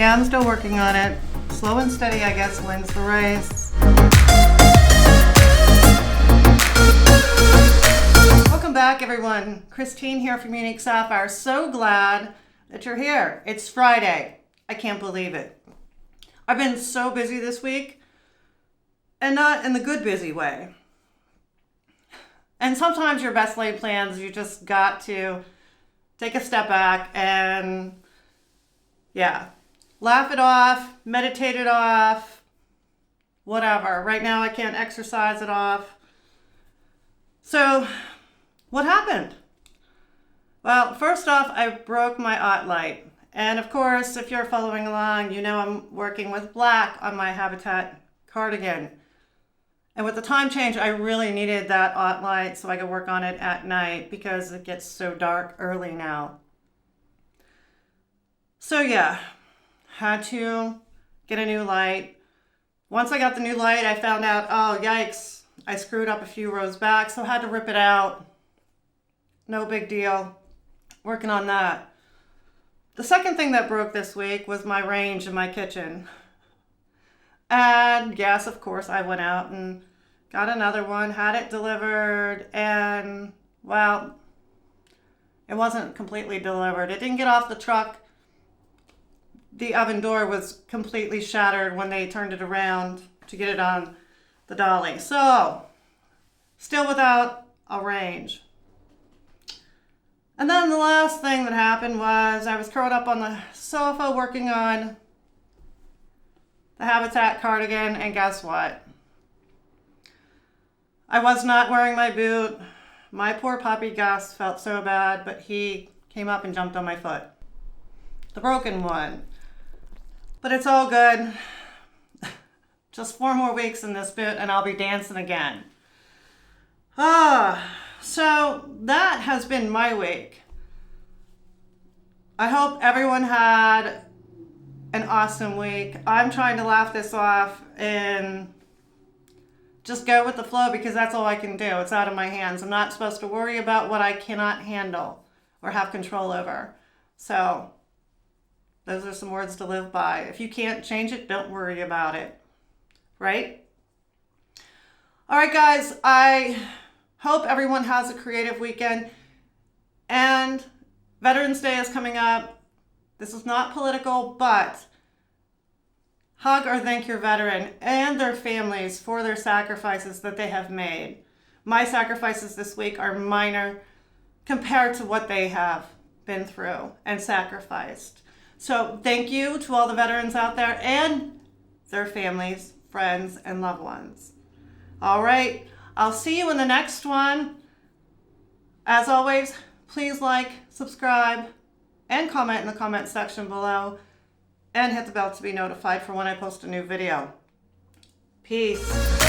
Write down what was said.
Yeah, I'm still working on it. Slow and steady, I guess, wins the race. Welcome back, everyone. Christine here from Unique Sapphire. So glad that you're here. It's Friday. I can't believe it. I've been so busy this week, and not in the good busy way. And sometimes your best laid plans, you just got to take a step back and, laugh it off, meditate it off, whatever. Right now I can't exercise it off. So what happened? Well, first off, I broke my aught light. And of course, if you're following along, you know I'm working with black on my Habitat Cardigan. And with the time change, I really needed that aught light so I could work on it at night because it gets so dark early now. So had to get a new light. Once I got the new light, I found out, oh, yikes, I screwed up a few rows back, so I had to rip it out. No big deal. Working on that. The second thing that broke this week was my range in my kitchen. And yes, of course, I went out and got another one, had it delivered, and, well, it wasn't completely delivered. It didn't get off the truck. The oven door was completely shattered when they turned it around to get it on the dolly. So, still without a range. And then the last thing that happened was I was curled up on the sofa working on the Habitat Cardigan, and guess what? I was not wearing my boot. My poor puppy Gus felt so bad, but he came up and jumped on my foot. The broken one. But it's all good. Just 4 more weeks in this boot and I'll be dancing again. So that has been my week. I hope everyone had an awesome week. I'm trying to laugh this off and just go with the flow because that's all I can do. It's out of my hands. I'm not supposed to worry about what I cannot handle or have control over. So those are some words to live by. If you can't change it, don't worry about it. Right? All right, guys. I hope everyone has a creative weekend. And Veterans Day is coming up. This is not political, but hug or thank your veteran and their families for their sacrifices that they have made. My sacrifices this week are minor compared to what they have been through and sacrificed. So thank you to all the veterans out there and their families, friends, and loved ones. All right, I'll see you in the next one. As always, please like, subscribe, and comment in the comment section below, and hit the bell to be notified for when I post a new video. Peace.